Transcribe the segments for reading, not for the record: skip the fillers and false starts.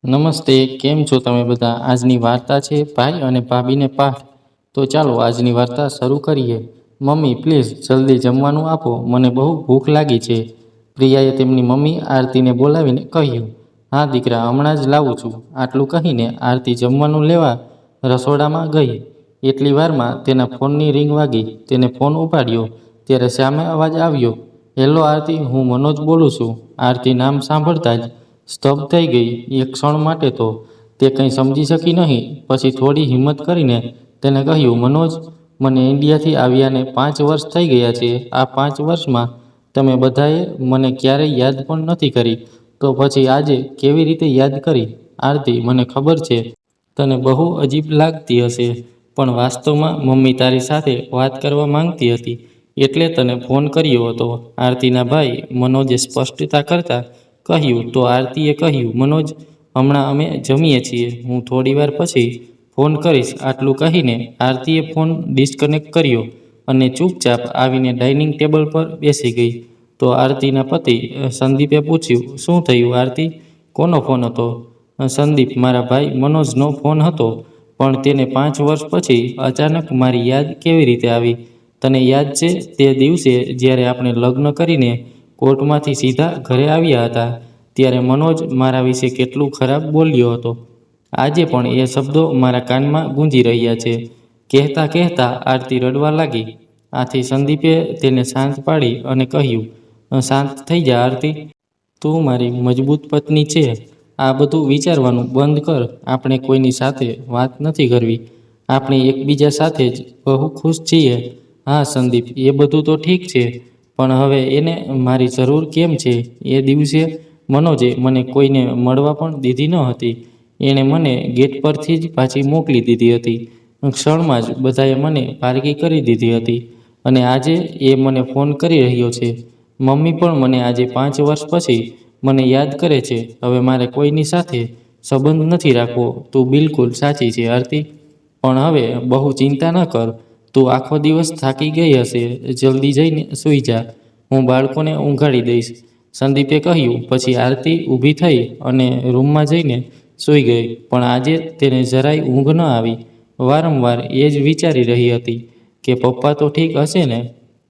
નમસ્તે, કેમ છો તમે બધા? આજની વાર્તા છે ભાઈ અને ભાભીને પાઠ. તો ચાલો આજની વાર્તા શરૂ કરીએ. મમ્મી પ્લીઝ જલ્દી જમવાનું આપો, મને બહુ ભૂખ લાગી છે. પ્રિયાએ તેમની મમ્મી આરતીને બોલાવીને કહ્યું, હા દીકરા, હમણાં જ લાવું છું. આટલું કહીને આરતી જમવાનું લેવા રસોડામાં ગઈ. એટલી વારમાં તેના ફોનની રિંગ વાગી. તેને ફોન ઉપાડ્યો ત્યારે સામે અવાજ આવ્યો, હેલો આરતી, હું મનોજ બોલું છું. આરતી નામ સાંભળતા જ સ્તબ્ધ થઈ ગઈ. એક ક્ષણ માટે તો તે કંઈ સમજી શકી નહીં. પછી થોડી હિંમત કરીને તેને કહ્યું, મનોજ, મને ઇન્ડિયાથી આવ્યાને 5 વર્ષ થઈ ગયા છે. આ 5 વર્ષમાં તમે બધાએ મને ક્યારેય યાદ પણ નથી કરી, તો પછી આજે કેવી રીતે યાદ કરી? આરતી, મને ખબર છે તને બહુ અજીબ લાગતી હશે, પણ વાસ્તવમાં મમ્મી તારી સાથે વાત કરવા માંગતી હતી, એટલે તને ફોન કર્યો હતો. આરતીના ભાઈ મનોજે સ્પષ્ટતા કરતા કહ્યું. તો આરતીએ કહ્યું, મનોજ, હમણાં અમે જમીએ છીએ, હું થોડીવાર પછી ફોન કરીશ. આટલું કહીને આરતીએ ફોન ડિસ્કનેક્ટ કર્યો અને ચૂપચાપ આવીને ડાઇનિંગ ટેબલ પર બેસી ગઈ. તો આરતીના પતિ સંદીપે પૂછ્યું, શું થયું આરતી? કોનો ફોન હતો? સંદીપ, મારા ભાઈ મનોજનો ફોન હતો, પણ તેને 5 વર્ષ પછી અચાનક મારી યાદ કેવી રીતે આવી? તને યાદ છે તે દિવસે જ્યારે આપણે લગ્ન કરીને કોર્ટમાંથી સીધા ઘરે આવ્યા હતા, ત્યારે મનોજ મારા વિશે કેટલું ખરાબ બોલ્યો હતો? આજે પણ એ શબ્દો મારા કાનમાં ગૂંજી રહ્યા છે. કહેતા કહેતા આરતી રડવા લાગી. આથી સંદીપે તેને શાંત પાડી અને કહ્યું, શાંત થઈ જા આરતી, તું મારી મજબૂત પત્ની છે. આ બધું વિચારવાનું બંધ કર. આપણે કોઈની સાથે વાત નથી કરવી. આપણે એકબીજા સાથે જ બહુ ખુશ છીએ. હા સંદીપ, એ બધું તો ઠીક છે, પણ હવે એને મારી જરૂર કેમ છે? એ દિવસે મનોજે મને કોઈને મળવા પણ દીધી ન હતી. એણે મને ગેટ પરથી જ પાછી મોકલી દીધી હતી. ક્ષણમાં જ બધાએ મને પારકી કરી દીધી હતી. અને આજે એ મને ફોન કરી રહ્યો છે. મમ્મી પણ મને આજે 5 વર્ષ પછી મને યાદ કરે છે. હવે મારે કોઈની સાથે સંબંધ નથી રાખવો. તું બિલકુલ સાચી છે આરતી, પણ હવે બહુ ચિંતા ન કર. તું આખો દિવસ થાકી ગઈ હશે, જલ્દી જઈને સૂઈ જા. હું બાળકોને ઊંઘાડી દઈશ, સંદીપે કહ્યું. પછી આરતી ઊભી થઈ અને રૂમમાં જઈને સૂઈ ગઈ. પણ આજે તેને જરાય ઊંઘ ન આવી. વારંવાર એ જ વિચારી રહી હતી કે પપ્પા તો ઠીક હશે ને?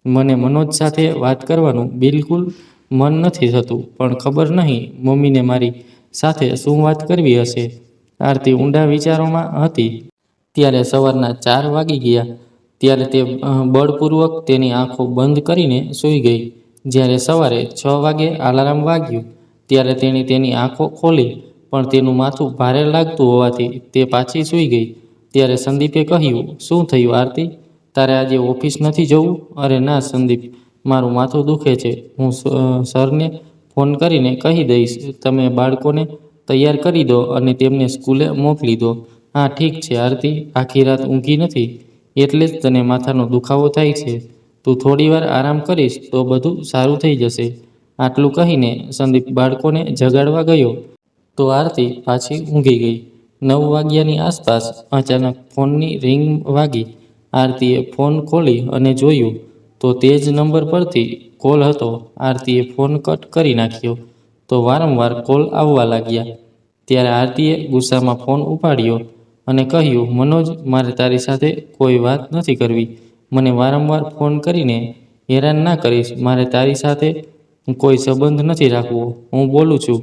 મને મનોજ સાથે વાત કરવાનું બિલકુલ મન નથી થતું, પણ ખબર નહીં મમ્મીને મારી સાથે શું વાત કરવી હશે. આરતી ઊંડા વિચારોમાં હતી. ત્યારે સવારના 4 વાગી ગયા. ત્યારે તે બળપૂર્વક તેની આંખો બંધ કરીને સૂઈ ગઈ. જ્યારે સવારે 6 વાગે અલાર્મ વાગ્યું, ત્યારે તેણે તેની આંખો ખોલી, પણ તેનું માથું ભારે લાગતું હોવાથી તે પાછી સૂઈ ગઈ. ત્યારે સંદીપે કહ્યું, શું થયું આરતી? તારે આજે ઓફિસ નથી જવું? અરે ના સંદીપ, મારું માથું દુખે છે. હું સરને ફોન કરીને કહી દઈશ. તમે બાળકોને તૈયાર કરી દો અને તેમને સ્કૂલે મોકલી દો. હા ઠીક છે આરતી, આખી રાત ઊંઘી નથી, એટલે જ તને માથાનો દુખાવો થાય છે. તું થોડીવાર આરામ કરીશ તો બધું સારું થઈ જશે. આટલું કહીને સંદીપ બાળકોને જગાડવા ગયો. તો આરતી પાછી ઊંઘી ગઈ. 9 વાગ્યાની આસપાસ અચાનક ફોનની રિંગ વાગી. આરતીએ ફોન ખોલી અને જોયું તો તે જ નંબર પરથી કોલ હતો. આરતીએ ફોન કટ કરી નાખ્યો તો વારંવાર કોલ આવવા લાગ્યા. ત્યારે આરતીએ ગુસ્સામાં ફોન ઉપાડ્યો અને કહ્યું, મનોજ, મારે તારી સાથે કોઈ વાત નથી કરવી. મને વારંવાર ફોન કરીને હેરાન ના કરીશ. મારે તારી સાથે કોઈ સંબંધ નથી રાખવો. હું બોલું છું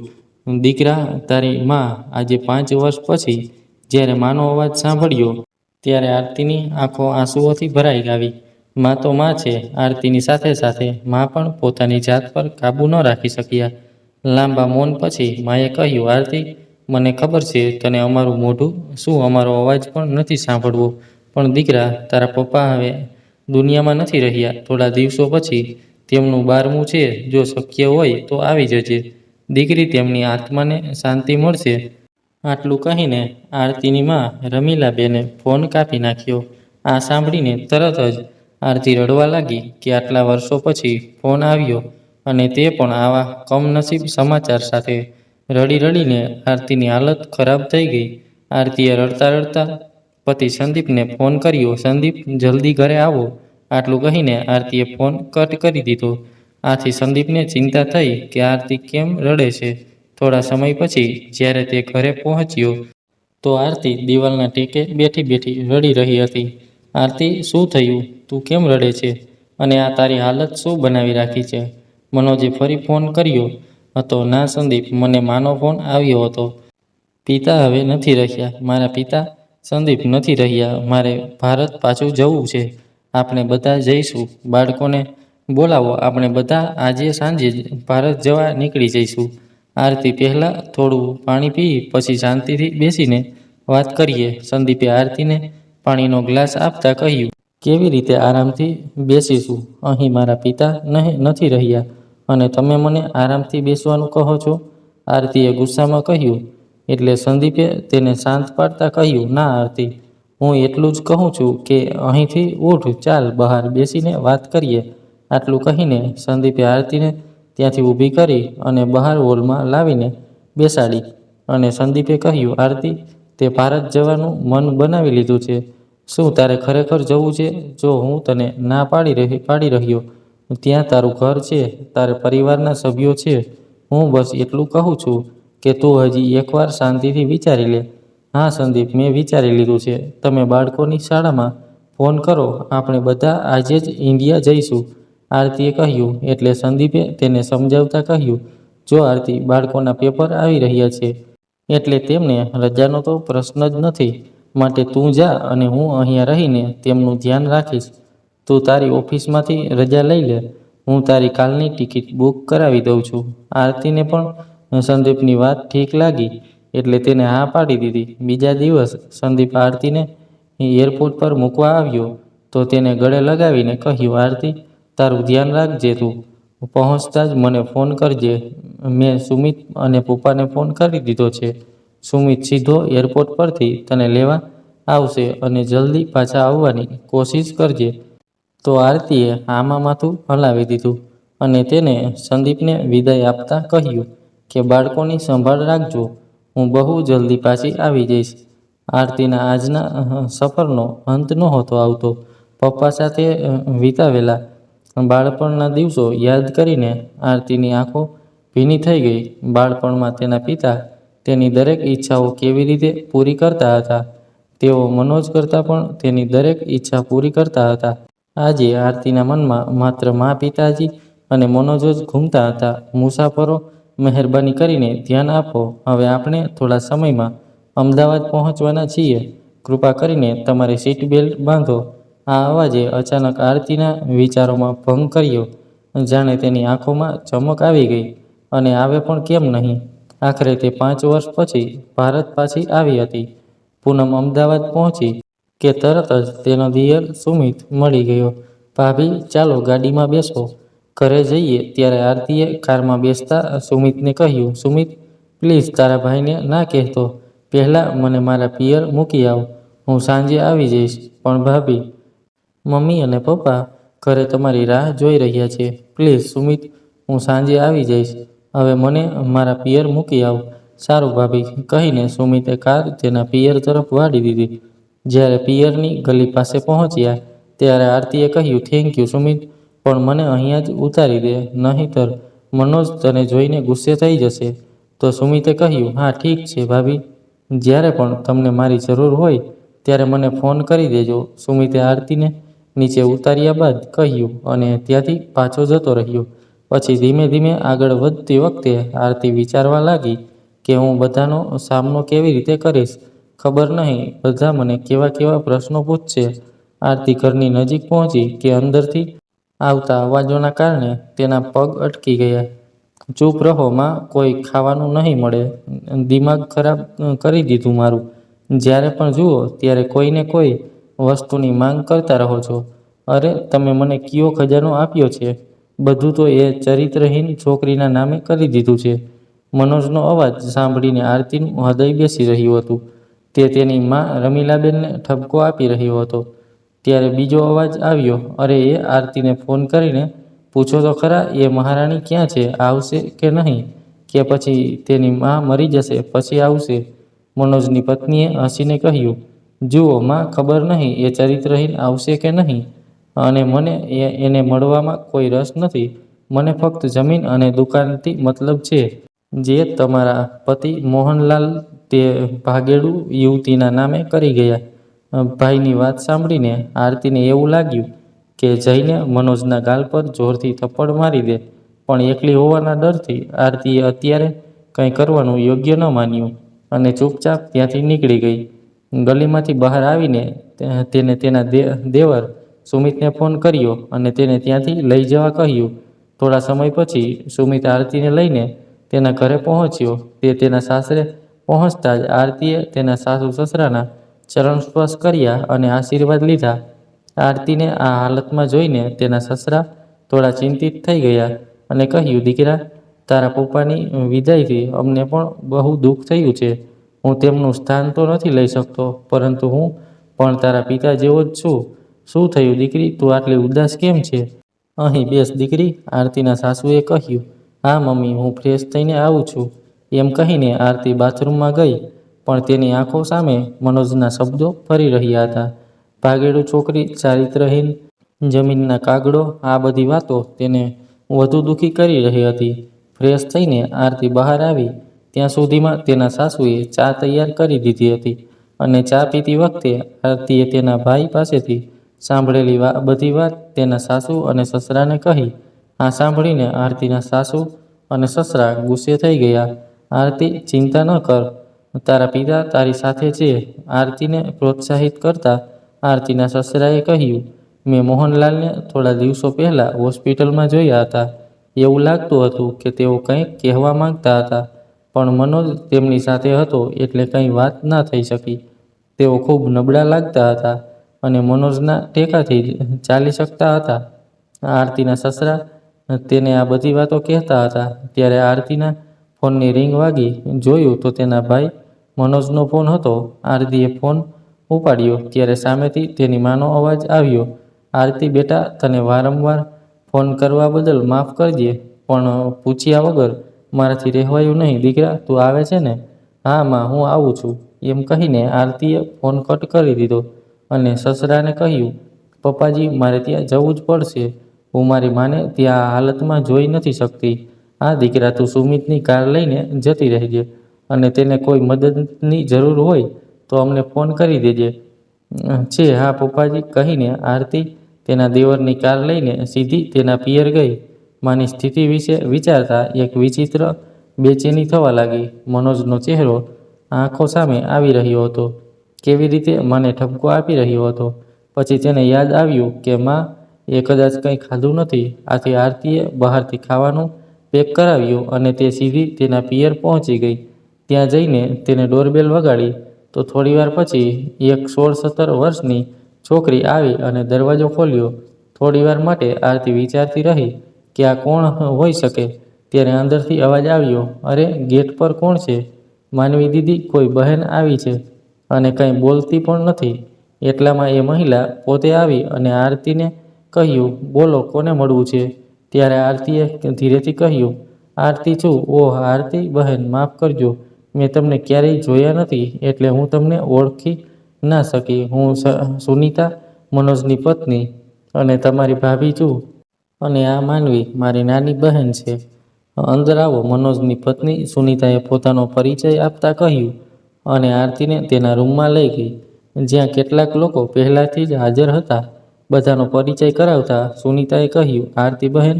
દીકરા, તારી માં. આજે 5 વર્ષ પછી જ્યારે માનો અવાજ સાંભળ્યો, ત્યારે આરતીની આંખો આંસુઓથી ભરાઈ આવી. માં તો માં છે. આરતીની સાથે સાથે માં પણ પોતાની જાત પર કાબૂ ન રાખી શક્યા. લાંબા મૌન પછી માએ કહ્યું, આરતી, મને ખબર છે તને અમારું મોઢું શું અમારો અવાજ પણ નથી સાંભળવો, પણ દીકરા, તારા પપ્પા હવે દુનિયામાં નથી રહ્યા. થોડા દિવસો પછી તેમનું 12મું છે. જો શક્ય હોય તો આવી જજે દીકરી, તેમની આત્માને શાંતિ મળશે. આટલું કહીને આરતીની માં રમીલાબેને ફોન કાપી નાખ્યો. આ સાંભળીને તરત જ આરતી રડવા લાગી કે આટલા વર્ષો પછી ફોન આવ્યો અને તે પણ આવા કમનસીબ સમાચાર સાથે. રડી રડીને આરતીની હાલત ખરાબ થઈ ગઈ. આરતીએ રડતા રડતા પતિ સંદીપને ફોન કર્યો. સંદીપ, જલ્દી ઘરે આવો. આટલું કહીને આરતીએ ફોન કટ કરી દીધો. આથી સંદીપને ચિંતા થઈ કે આરતી કેમ રડે છે. થોડા સમય પછી જ્યારે તે ઘરે પહોંચ્યો તો આરતી દિવાલના ટેકે બેઠી બેઠી રડી રહી હતી. આરતી, શું થયું? તું કેમ રડે છે? અને આ તારી હાલત શું બનાવી રાખી છે? મનોજે ફરી ફોન કર્યો હતો. ના સંદીપ, મને માનો ફોન આવ્યો હતો. પિતા હવે નથી રહ્યા. મારા પિતા? સંદીપ, નથી રહ્યા. મારે ભારત પાછું જવું છે. આપણે બધા જઈશું. બાળકોને બોલાવો. આપણે બધા આજે સાંજે જ ભારત જવા નીકળી જઈશું. આરતી, પહેલાં થોડું પાણી પી, પછી શાંતિથી બેસીને વાત કરીએ. સંદીપે આરતીને પાણીનો ગ્લાસ આપતા કહ્યું. કેવી રીતે આરામથી બેસીશું? અહીં મારા પિતા નથી રહ્યા અને તમે મને આરામથી બેસવાનું કહો છો? આરતીએ ગુસ્સામાં કહ્યું. એટલે સંદીપે તેને શાંત પાડતા કહ્યું. ના આરતી, હું એટલું જ કહું છું કે અહીંથી ઉઠ, ચાલ બહાર બેસીને વાત કરીએ. આટલું કહીને સંદીપે આરતીને ત્યાંથી ઊભી કરી અને બહાર હોલમાં લાવીને બેસાડી. અને સંદીપે કહ્યું. આરતી, તે ભારત જવાનું મન બનાવી લીધું છે? શું તારે ખરેખર જવું છે? જો હું તને ના પાડી રહ્યો, ત્યાં તારું ઘર છે, તારા પરિવારના સભ્યો છે. હું બસ એટલું કહું છું કે તું હજી એકવાર શાંતિથી વિચારી લે. હા સંદીપ, મેં વિચારી લીધું છે. તમે બાળકોની શાળામાં ફોન કરો. આપણે બધા આજે જ ઇન્ડિયા જઈશું. આરતીએ કહ્યું. એટલે સંદીપે તેને સમજાવતા કહ્યું. જો આરતી, બાળકોના પેપર આવી રહ્યા છે એટલે તેમને રજાનો તો પ્રશ્ન જ નથી. માટે તું જા અને હું અહીંયા રહીને તેમનું ધ્યાન રાખીશ. તું તારી ઓફિસમાંથી રજા લઈ લે. હું તારી કાલની ટિકિટ બુક કરાવી દઉં છું. આરતીને પણ સંદીપની વાત ઠીક લાગી એટલે તેને હા પાડી દીધી. બીજા દિવસ સંદીપ આરતીને એરપોર્ટ પર મૂકવા આવ્યો તો તેને ગળે લગાવીને કહ્યું. આરતી, તારું ધ્યાન રાખજે. તું પહોંચતા જ મને ફોન કરજે. મેં સુમિત અને પપ્પાને ફોન કરી દીધો છે. સુમિત સીધો એરપોર્ટ પરથી તને લેવા આવશે અને જલ્દી પાછા આવવાની કોશિશ કરજે. તો આરતીએ આમાં માથું હલાવી દીધું અને તેને સંદીપને વિદાય આપતા કહ્યું કે બાળકોની સંભાળ રાખજો. હું બહુ જલ્દી પાછી આવી જઈશ. આરતીના આજના સફરનો અંત નહોતો આવતો. પપ્પા સાથે વિતાવેલા બાળપણના દિવસો યાદ કરીને આરતીની આંખો ભીની થઈ ગઈ. બાળપણમાં તેના પિતા તેની દરેક ઈચ્છાઓ કેવી રીતે પૂરી કરતા હતા. તેઓ મનોજ કરતાં પણ તેની દરેક ઈચ્છા પૂરી કરતા હતા. આજે આરતીના મનમાં માત્ર મા, પિતાજી અને મનોજ જ ઘૂમતા હતા. મુસાફરો, મહેરબાની કરીને ધ્યાન આપો. હવે આપણે થોડા સમયમાં અમદાવાદ પહોંચવાના છીએ. કૃપા કરીને તમારી સીટ બેલ્ટ બાંધો. આ અવાજે અચાનક આરતીના વિચારોમાં ભંગ કર્યો. જાણે તેની આંખોમાં ચમક આવી ગઈ. અને આવે પણ કેમ નહીં? આખરે તે 5 વર્ષ પછી ભારત પાછી આવી હતી. પૂનમ અમદાવાદ પહોંચી કે તરત જ તેનો દિયર સુમિત મળી ગયો. ભાભી, ચાલો ગાડીમાં બેસો, ઘરે જઈએ. ત્યારે આરતીએ કારમાં બેસતા સુમિતને કહ્યું. સુમિત, પ્લીઝ તારા ભાઈને ના કહેતો. પહેલાં મને મારા પિયર મૂકી આવ. હું સાંજે આવી જઈશ. પણ ભાભી, મમ્મી અને પપ્પા ઘરે તમારી રાહ જોઈ રહ્યા છે. પ્લીઝ સુમિત, હું સાંજે આવી જઈશ. હવે મને મારા પિયર મૂકી આવ. સારું ભાભી, કહીને સુમિતે કાર તેના પિયર તરફ વાળી દીધી. જ્યારે પિયરની ગલી પાસે પહોંચ્યા ત્યારે આરતીએ કહ્યું. થેન્ક યુ સુમિત, પણ મને અહીંયા જ ઉતારી દે, નહીંતર મનોજ તને જોઈને ગુસ્સે થઈ જશે. તો સુમિતે કહ્યું. હા ઠીક છે ભાભી, જ્યારે પણ તમને મારી જરૂર હોય ત્યારે મને ફોન કરી દેજો. સુમિતે આરતીને નીચે ઉતાર્યા બાદ કહ્યું અને ત્યાંથી પાછો જતો રહ્યો. પછી ધીમે ધીમે આગળ વધતી વખતે આરતી વિચારવા લાગી કે હું બધાનો સામનો કેવી રીતે કરીશ. ખબર નહીં બધા મને કેવા કેવા પ્રશ્નો પૂછશે. આરતી ઘરની નજીક પહોંચી કે અંદરથી આવતા અવાજોના કારણે તેના પગ અટકી ગયા. ચૂપ રહો માં, કોઈ ખાવાનું નહીં મળે. દિમાગ ખરાબ કરી દીધું મારું. જ્યારે પણ જુઓ ત્યારે કોઈને કોઈ વસ્તુની માંગ કરતા રહો છો. અરે તમે મને કયો ખજાનો આપ્યો છે? બધું તો એ ચરિત્રહીન છોકરીના નામે કરી દીધું છે. મનોજનો અવાજ સાંભળીને આરતીનું હૃદય બેસી રહ્યું હતું. તે તેની મા રમીલાબેનને ઠપકો આપી રહ્યો હતો. ત્યારે બીજો અવાજ આવ્યો. અરે એ આરતીને ફોન કરીને પૂછો તો ખરા એ મહારાણી ક્યાં છે? આવશે કે નહીં? કે પછી તેની મા મરી જશે પછી આવશે? મનોજની પત્નીએ હસીને કહ્યું. જુઓ માં, ખબર નહીં એ ચરિત્રહીન આવશે કે નહીં, અને મને એને મળવામાં કોઈ રસ નથી. મને ફક્ત જમીન અને દુકાનથી મતલબ છે. જે તમારા પતિ મોહનલાલ તે ભાગેડુ યુવતીના નામે કરી ગયા. ભાઈની વાત સાંભળીને આરતીને એવું લાગ્યું કે જઈને મનોજના ગાલ પર જોરથી થપ્પડ મારી દે, પણ એકલી હોવાના ડરથી આરતીએ અત્યારે કંઈ કરવાનું યોગ્ય ન માન્યું અને ચૂપચાપ ત્યાંથી નીકળી ગઈ. ગલીમાંથી બહાર આવીને તેને તેના દેવર સુમિતને ફોન કર્યો અને તેને ત્યાંથી લઈ જવા કહ્યું. થોડા સમય પછી સુમિત આરતીને લઈને તેના ઘરે પહોંચ્યો. તે તેના સાસરે પહોંચતા જ આરતીએ તેના સાસુ સસરાના ચરણ સ્પર્શ કર્યા અને આશીર્વાદ લીધા. આરતીને આ હાલતમાં જોઈને તેના સસરા થોડા ચિંતિત થઈ ગયા અને કહ્યું, દીકરા, તારા પપ્પાની વિદાયથી અમને પણ બહુ દુઃખ થયું છે. હું તેમનું સ્થાન તો નથી લઈ શકતો, પરંતુ હું પણ તારા પિતા જેવો જ છું. શું થયું દીકરી, તું આટલી ઉદાસ કેમ છે? અહીં બેસ દીકરી, આરતીના સાસુએ કહ્યું. હા મમ્મી, હું ફ્રેશ થઈને આવું છું, એમ કહીને આરતી બાથરૂમમાં ગઈ, પણ તેની આંખો સામે મનોજના શબ્દો ફરી રહ્યા હતા. ભાગેડુ છોકરી, ચારિત્રહીન, જમીનના કાગડો, આ બધી વાતો તેને વધુ દુઃખી કરી રહી હતી. ફ્રેશ થઈને આરતી બહાર આવી ત્યાં સુધીમાં તેના સાસુએ ચા તૈયાર કરી દીધી હતી અને ચા પીતી વખતે આરતીએ તેના ભાઈ પાસેથી સાંભળેલી બધી વાત તેના સાસુ અને સસરાને કહી. આ સાંભળીને આરતીના સાસુ અને સસરા ગુસ્સે થઈ ગયા. આરતી, ચિંતા ન કર, તારા પિતા તારી સાથે છે. આરતીને પ્રોત્સાહિત કરતા આરતીના સસરાએ કહ્યું, મેં મોહનલાલને થોડા દિવસો પહેલાં હોસ્પિટલમાં જોયા હતા. એવું લાગતું હતું કે તેઓ કંઈક કહેવા માંગતા હતા, પણ મનોજ તેમની સાથે હતો એટલે કંઈ વાત ના થઈ શકી. તેઓ ખૂબ નબળા લાગતા હતા અને મનોજના ટેકાથી જ ચાલી શકતા હતા. આરતીના સસરા તેને આ બધી વાતો કહેતા હતા ત્યારે આરતીના ફોનની રિંગ વાગી. જોયું તો તેના ભાઈ મનોજનો ફોન હતો. આરતીએ ફોન ઉપાડ્યો ત્યારે સામેથી તેની માનો અવાજ આવ્યો. આરતી બેટા, તને વારંવાર ફોન કરવા બદલ માફ કરજે, પણ પૂછ્યા વગર મારાથી રહેવાયું નહીં. દીકરા, તું આવે છે ને? હા માં, હું આવું છું, એમ કહીને આરતીએ ફોન કટ કરી દીધો અને સસરાને કહ્યું, પપ્પાજી, મારે ત્યાં જવું જ પડશે. હું મારી માને ત્યાં આ હાલતમાં જોઈ નથી શકતી. હા દીકરા, તું સુમિતની કાર લઈને જતી રહેજે અને તેને કોઈ મદદની જરૂર હોય તો અમને ફોન કરી દેજે. છે હા પપ્પાજી, કહીને આરતી તેના દેવરની કાર લઈને સીધી તેના પિયર ગઈ. માની સ્થિતિ વિશે વિચારતા એક વિચિત્ર બેચેની થવા લાગી. મનોજનો ચહેરો આંખો સામે આવી રહ્યો હતો. કેવી રીતે માને ઠપકો આપી રહ્યો હતો. પછી તેને યાદ આવ્યું કે માં એ કદાચ કંઈ ખાધું નથી. આથી આરતીએ બહારથી ખાવાનું પેક કરાવ્યું અને તે સીધી તેના પિયર પહોંચી ગઈ. ત્યાં જઈને તેને ડોરબેલ વગાડી તો થોડીવાર પછી એક 16-17 વર્ષની છોકરી આવી અને દરવાજો ખોલ્યો. થોડીવાર માટે આરતી વિચારતી રહી કે આ કોણ હોઈ શકે. ત્યારે અંદરથી અવાજ આવ્યો, અરે, ગેટ પર કોણ છે? માનવી દીદી, કોઈ બહેન આવી છે અને કંઈ બોલતી પણ નથી. એટલામાં એ મહિલા પોતે આવી અને આરતીને કહ્યું, બોલો, કોને મળવું છે? ત્યારે આરતીએ ધીરેથી કહ્યું, આરતી છું. ઓહ આરતી બહેન, માફ કરજો, મેં તમને ક્યારેય જોયા નથી એટલે હું તમને ઓળખી ના શકી. હું સુનીતા, મનોજની પત્ની અને તમારી ભાભી છું. અને આ માનવી મારી નાની બહેન છે. અંદર આવો, મનોજની પત્ની સુનીતાએ પોતાનો પરિચય આપતા કહ્યું અને આરતીને તેના રૂમમાં લઈ ગઈ, જ્યાં કેટલાક લોકો પહેલાથી જ હાજર હતા. બધાનો પરિચય કરાવતા સુનીતાએ કહ્યું, આરતી બહેન,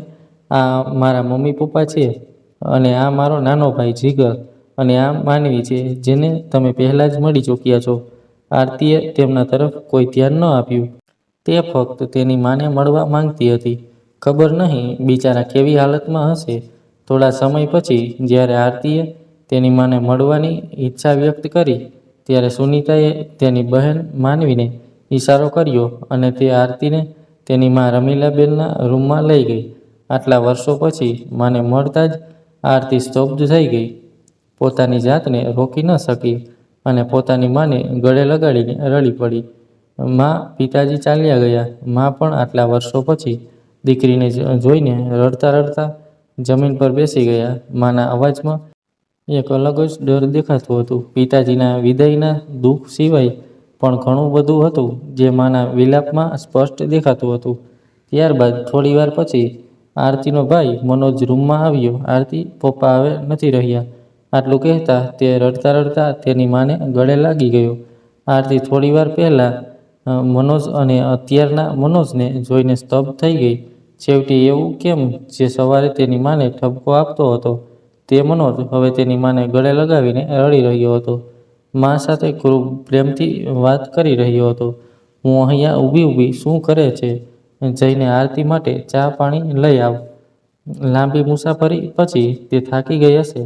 આ મારા મમ્મી પપ્પા છે અને આ મારો નાનો ભાઈ જીગર, અને આ માનવી છે જેને તમે પહેલાં જ મળી ચૂક્યા છો. આરતીએ તેમના તરફ કોઈ ધ્યાન ન આપ્યું. તે ફક્ત તેની માને મળવા માંગતી હતી. ખબર નહીં બિચારા કેવી હાલતમાં હશે. થોડા સમય પછી જ્યારે આરતીએ તેની માને મળવાની ઈચ્છા વ્યક્ત કરી ત્યારે સુનીતાએ તેની બહેન માનવીને ઈશારો કર્યો અને તે આરતીને તેની મા રમીલાબેનના રૂમમાં લઈ ગઈ. આટલા વર્ષો પછી માને મળતા જ આરતી સ્તબ્ધ થઈ ગઈ. પોતાની જાતને રોકી ન શકી અને પોતાની માને ગળે લગાડીને રડી પડી. માં, પિતાજી ચાલ્યા ગયા. માં પણ આટલા વર્ષો પછી દીકરીને જોઈને રડતા રડતા જમીન પર બેસી ગયા. માના અવાજમાં એક અલગ જ ડર દેખાતું હતું. પિતાજીના વિદાયના દુઃખ સિવાય પણ ઘણું બધું હતું જે માના વિલાપમાં સ્પષ્ટ દેખાતું હતું. ત્યારબાદ થોડીવાર પછી આરતીનો ભાઈ મનોજ રૂમમાં આવ્યો. આરતી, પપ્પા હવે નથી રહ્યા. આટલું કહેતા તે રડતા રડતા તેની માને ગળે લાગી ગયો. આરતી થોડીવાર પહેલાં મનોજ અને અત્યારના મનોજને જોઈને સ્તબ્ધ થઈ ગઈ. છેવટે એવું કેમ જે સવારે તેની માને ઠપકો આપતો હતો તે મનોજ હવે તેની માને ગળે લગાવીને રડી રહ્યો હતો. મા સાથે ખૂબ પ્રેમથી વાત કરી રહ્યો હતો. હું અહીંયા ઊભી ઊભી શું કરે છે? જઈને આરતી માટે ચા પાણી લઈ આવ. લાંબી મુસાફરી પછી તે થાકી ગઈ હશે.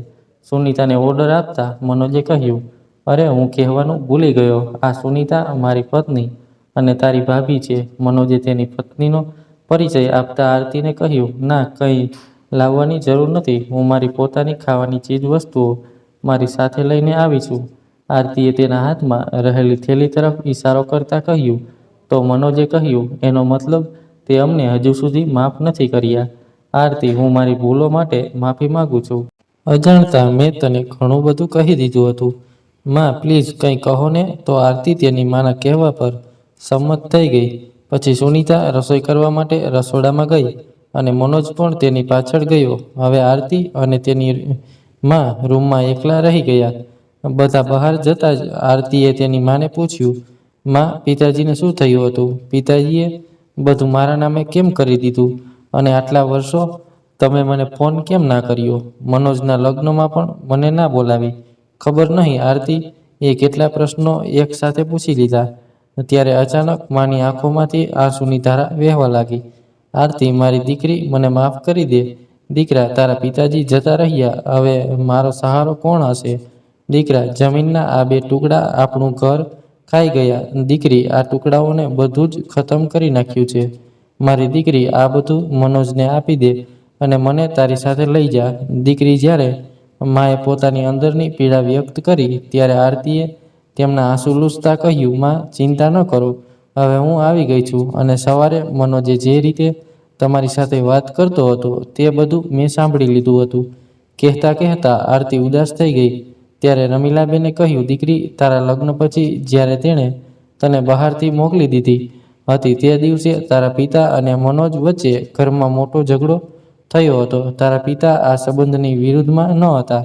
સુનીતાને ઓર્ડર આપતા મનોજે કહ્યું, અરે હું કહેવાનું ભૂલી ગયો, આ સુનીતા મારી પત્ની અને તારી ભાભી છે. મનોજે તેની પત્નીનો પરિચય આપતા આરતીને કહ્યું, ના, કંઈ લાવવાની જરૂર નથી. હું મારી પોતાની ખાવાની ચીજ વસ્તુઓ મારી સાથે લઈને આવી છું. આરતીએ તેના હાથમાં રહેલી થેલી તરફ ઈશારો કરતા કહ્યું. તો મનોજે કહ્યું, એનો મતલબ તે અમને હજુ સુધી માફ નથી કર્યા. આરતી, હું મારી ભૂલો માટે માફી માગું છું. અજાણતા મેં તને ઘણું બધું કહી દીધું હતું. માં, પ્લીઝ કંઈ કહો ને. તો આરતી તેની માના કહેવા પર સંમત થઈ ગઈ. પછી સુનીતા રસોઈ કરવા માટે રસોડામાં ગઈ અને મનોજ પણ તેની પાછળ ગયો. હવે આરતી અને તેની માં રૂમમાં એકલા રહી ગયા. બધા બહાર જતા જ આરતીએ તેની માને પૂછ્યું, માં, પિતાજીને શું થયું હતું? પિતાજીએ બધું મારા નામે કેમ કરી દીધું? અને આટલા વર્ષો તમે મને ફોન કેમ ના કર્યો? મનોજના લગ્નમાં પણ મને ના બોલાવી. ખબર નહીં આરતી, એ કેટલા પ્રશ્નો એક સાથે પૂછી લીધા. ત્યારે અચાનક માની આંખોમાંથી આંસુની ધારા વહેવા લાગી. આરતી, મારી દીકરી, મને માફ કરી દે. દીકરા, તારા પિતાજી જતા રહ્યા, હવે મારો સહારો કોણ હશે? દીકરા, જમીનના આ 2 ટુકડા આપણું ઘર ખાઈ ગયા. દીકરી, આ ટુકડાઓને બધું જ ખતમ કરી નાખ્યું છે. મારી દીકરી, આ બધું મનોજને આપી દે અને મને તારી સાથે લઈ જા. દીકરી, જ્યારે માએ પોતાની અંદરની પીડા વ્યક્ત કરી ત્યારે આરતીએ તેમના આંસુ લૂછતા કહ્યું, માં, ચિંતા ન કરો, હવે હું આવી ગઈ છું અને સવારે મનોજે જે રીતે તમારી સાથે વાત કરતો હતો તે બધું મેં સાંભળી લીધું હતું. કહેતા કહેતા આરતી ઉદાસ થઈ ગઈ. ત્યારે રમીલાબેને કહ્યું, દીકરી, તારા લગ્ન પછી જ્યારે તેણે તને બહારથી મોકલી દીધી હતી તે દિવસે તારા પિતા અને મનોજ વચ્ચે ઘરમાં મોટો ઝઘડો થયો હતો. તારા પિતા આ સંબંધની વિરુદ્ધમાં ન હતા.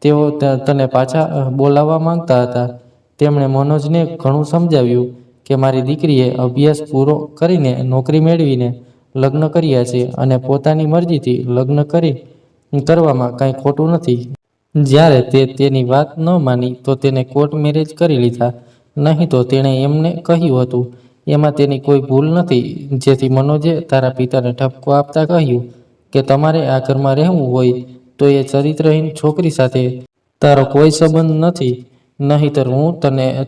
તેઓ તને પાછા બોલાવવા માંગતા હતા. તેમણે મનોજને ઘણું સમજાવ્યું કે મારી દીકરીએ અભ્યાસ પૂરો કરીને નોકરી મેળવીને લગ્ન કર્યા છે અને પોતાની મરજીથી લગ્ન કરવામાં કાંઈ ખોટું નથી. જ્યારે તે તેની વાત ન માની તો તેને કોર્ટ મેરેજ કરી લીધા. નહીં તો તેણે એમને કહ્યું હતું એમાં તેની કોઈ ભૂલ નથી. જેથી મનોજે તારા પિતાને ઠપકો આપતા કહ્યું કે તમારે આ ઘરમાં રહેવું હોય તો એ ચરિત્રહીન છોકરી સાથે તારો કોઈ સંબંધ નથી, નહીંતર હું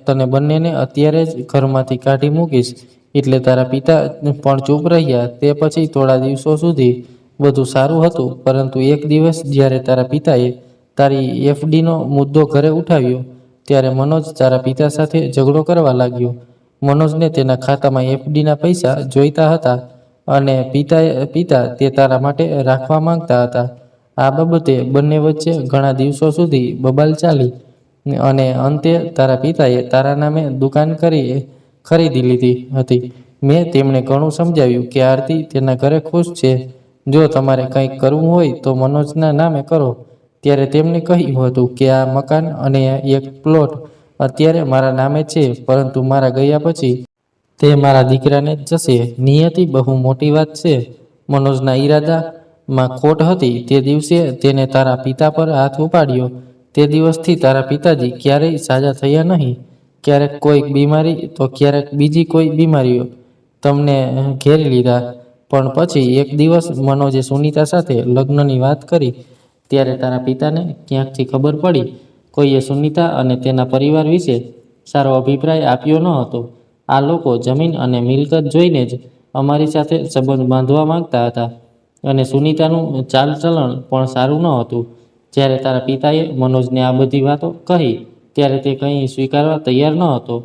તને બંનેને અત્યારે જ ઘરમાંથી કાઢી મૂકીશ. એટલે તારા પિતા પણ ચૂપ રહ્યા. તે પછી થોડા દિવસો સુધી બધું સારું હતું, પરંતુ એક દિવસ જ્યારે તારા પિતાએ તારી એફડીનો મુદ્દો ઘરે ઉઠાવ્યો ત્યારે મનોજ તારા પિતા સાથે ઝઘડો કરવા લાગ્યો. મનોજને તેના ખાતામાં એફડીના પૈસા જોઈતા હતા અને પિતા તે તારા માટે રાખવા માંગતા હતા. આ બાબતે બંને વચ્ચે ઘણા દિવસો સુધી બબાલ ચાલી અને અંતે તારા પિતાએ તારા નામે દુકાન ખરીદી લીધી હતી. મેં તેમને ઘણું સમજાવ્યું કે આરતી તેના ઘરે ખુશ છે. જો તમારે કંઈક કરવું હોય તો મનોજના નામે કરો. ત્યારે તેમને કહ્યું હતું કે આ મકાન અને એક પ્લોટ અત્યારે મારા નામે છે, પરંતુ મારા ગયા પછી તે મારા દીકરાને જ જશે. નિયતિ બહુ મોટી વાત છે. મનોજના ઈરાદામાં ખોટ હતી. તે દિવસે તેને તારા પિતા પર હાથ ઉપાડ્યો તે દિવસથી તારા પિતાજી ક્યારેય સાજા થયા નહીં. ક્યારેક કોઈક બીમારી તો ક્યારેક બીજી કોઈ બીમારીઓ તમને ઘેરી લીધા. પણ પછી એક દિવસ મનોજે સુનીતા સાથે લગ્નની વાત કરી ત્યારે તારા પિતાને ક્યાંકથી ખબર પડી કોઈએ સુનીતા અને તેના પરિવાર વિશે સારો અભિપ્રાય આપ્યો ન હતો. આ લોકો જમીન અને મિલકત જોઈને જ અમારી સાથે સંબંધ બાંધવા માંગતા હતા અને સુનીતાનું ચાલચલણ પણ સારું ન હતું. જ્યારે તારા પિતાએ મનોજને આ બધી વાતો કહી ત્યારે તે કંઈ સ્વીકારવા તૈયાર ન હતો.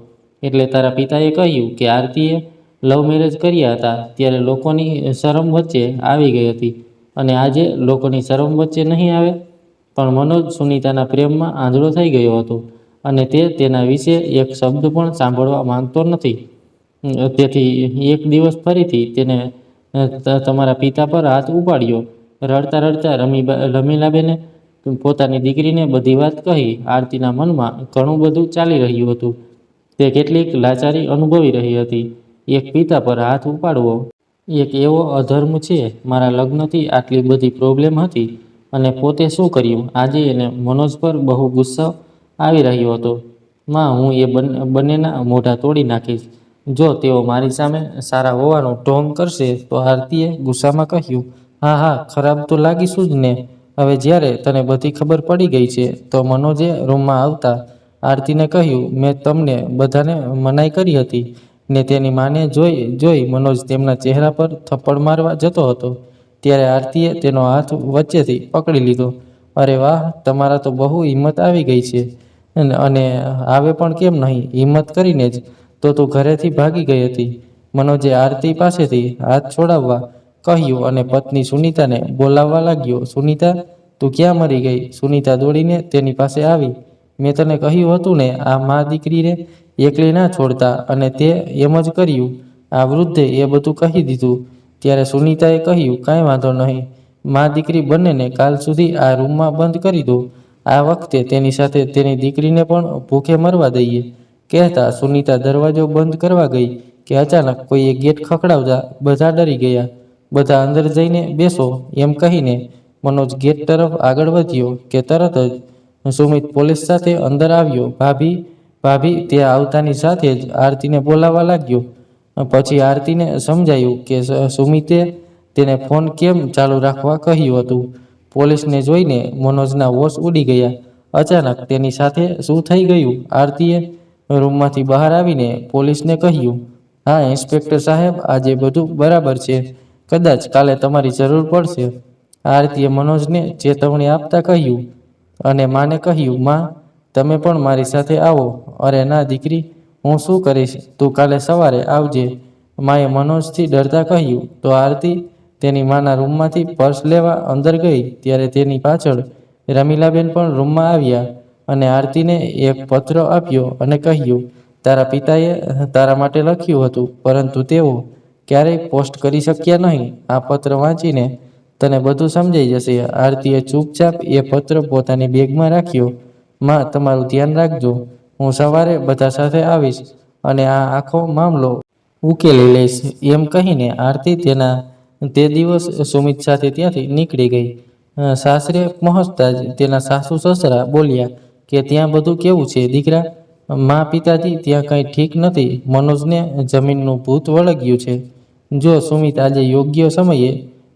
એટલે તારા પિતાએ કહ્યું કે આરતીએ લવ મેરેજ કર્યા હતા ત્યારે લોકોની શરમ વચ્ચે આવી ગઈ હતી અને આજે લોકોની શરમ વચ્ચે નહીં આવે. પણ મનોજ સુનીતાના પ્રેમમાં આંધળો થઈ ગયો હતો અને તે તેના વિશે એક શબ્દ પણ સાંભળવા માંગતો નથી. તેથી એક દિવસ ફરીથી તેને તમારા પિતા પર હાથ ઉપાડ્યો. રડતા રડતા રમીલાબેને પોતાની દીકરીને બધી વાત કહી. આરતીના મનમાં ઘણું બધું ચાલી રહ્યું હતું. તે કેટલીક લાચારી અનુભવી રહી હતી. એક પિતા પર હાથ ઉપાડવો એક એવો અધર્મ છે. મારા લગ્નથી આટલી બધી પ્રોબ્લેમ હતી અને પોતે શું કર્યું? આજે એને મનોજ પર બહુ ગુસ્સો આવી રહ્યો હતો. માં, હું એ બંનેના મોઢા તોડી નાખીશ જો તેઓ મારી સામે સારા હોવાનો ઢોંગ કરશે તો આરતીએ ગુસ્સામાં કહ્યું. હા હા, ખરાબ તો લાગીશું જ ને. હવે જ્યારે તને બધી ખબર પડી ગઈ છે તો મનોજે રૂમમાં આવતા આરતીને કહ્યું, મેં તમને બધાને મનાઈ કરી હતી ને તેની માને જોઈ મનોજ તેમના ચહેરા પર થપ્પડ મારવા જતો હતો ત્યારે આરતીએ તેનો હાથ વચ્ચેથી પકડી લીધો. અરે વાહ, તમારા તો બહુ હિંમત આવી ગઈ છે. અને આવે પણ કેમ નહીં? હિંમત કરીને જ તો તું ઘરેથી ભાગી ગઈ હતી. મનોજે આરતી પાસેથી હાથ છોડાવવા કહ્યું અને પત્ની સુનીતાને બોલાવવા લાગ્યો. સુનીતા, તું ક્યાં મરી ગઈ? સુનીતા દોડીને તેની પાસે આવી. મેં તને કહ્યું હતું ને, આ મા દીકરીને એકલી ના છોડતા અને તે એમ જ કર્યું. આ વૃદ્ધે એ બધું કહી દીધું. ત્યારે સુનીતાએ કહ્યું, કાંઈ વાંધો નહીં, મા દીકરી બંનેને કાલ સુધી આ રૂમમાં બંધ કરી દો. આ વખતે તેની સાથે તેની દીકરીને પણ ભૂખે મરવા દઈએ. કહેતા સુનીતા દરવાજો બંધ કરવા ગઈ કે અચાનક કોઈએ ગેટ ખખડાવતા બધા ડરી ગયા. બધા અંદર જઈને બેસો એમ કહીને મનોજ ગેટ તરફ આગળ વધ્યો કે તરત જ સુમિત પોલીસ સાથે અંદર આવ્યો. ભાભી, ભાભી, ત્યાં આવતાની સાથે જ આરતીને બોલાવવા લાગ્યો. પછી આરતીને સમજાયું કે સુમિતે તેને ફોન કેમ ચાલુ રાખવા કહ્યું હતું. પોલીસને જોઈને મનોજના હોશ ઉડી ગયા. અચાનક તેની સાથે શું થઈ ગયું? આરતીએ રૂમમાંથી બહાર આવીને પોલીસને કહ્યું, હા ઇન્સ્પેક્ટર સાહેબ, આજે બધું બરાબર છે. કદાચ કાલે તમારી જરૂર પડશે. આરતીએ મનોજને ચેતવણી આપતા કહ્યું અને માને કહ્યું, માં, તમે પણ મારી સાથે આવો. અરે ના દીકરી, હું શું કરીશ? તું કાલે સવારે આવજે, માએ મનોજથી ડરતા કહ્યું. તો આરતી તેની માના રૂમમાંથી પર્સ લેવા અંદર ગઈ ત્યારે તેની પાછળ રમીલાબેન પણ રૂમમાં આવ્યા અને આરતીને એક પત્ર આપ્યો અને કહ્યું, તારા પિતાએ તારા માટે લખ્યું હતું પરંતુ તેઓ ક્યારેય પોસ્ટ કરી શક્યા નહીં. આ પત્ર વાંચીને તને બધું સમજાઈ જશે. આરતીએ ચૂપચાપ એ પત્ર પોતાની બેગમાં રાખ્યો. માં, તમારું ધ્યાન રાખજો. હું સવારે બધા સાથે આવીશ અને આ આખો મામલો ઉકેલી લઈશ. એમ કહીને આરતી તે દિવસ સુમિત સાથે ત્યાંથી નીકળી ગઈ. સાસરે પહોંચતા જ તેના સાસુ સસરા બોલ્યા કે ત્યાં બધું કેવું છે દીકરા? મા, પિતાજી, ત્યાં કંઈ ઠીક નથી. મનોજને જમીનનું ભૂત વળગ્યું છે. જો સુમિત આજે યોગ્ય સમયે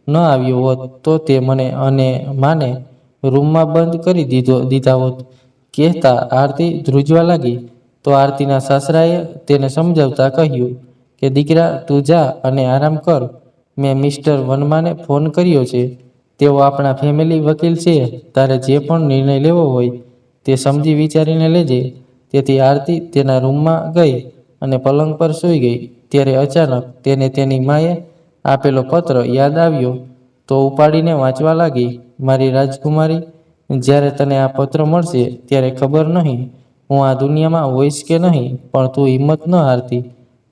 ન આવ્યો હોત તો તે મને અને માને રૂમમાં બંધ કરી દીધા હોત. કહેતા આરતી ધ્રુજવા લાગી. તો આરતીના સાસરાએ તેને સમજાવતા કહ્યું કે દીકરા, તું જા અને આરામ કર. મેં મિસ્ટર વર્માને ફોન કર્યો છે. તેઓ આપણા ફેમિલી વકીલ છે. તારે જે પણ નિર્ણય લેવો હોય તે સમજી વિચારીને લેજે. તેથી આરતી તેના રૂમમાં ગઈ અને પલંગ પર સૂઈ ગઈ. ત્યારે અચાનક તેને તેની માએ આપેલો પત્ર યાદ આવ્યો તો ઉપાડીને વાંચવા લાગી. મારી રાજકુમારી, જ્યારે તને આ પત્ર મળશે ત્યારે ખબર નહીં હું આ દુનિયામાં હોઈશ કે નહીં, પણ તું હિંમત ન હારતી.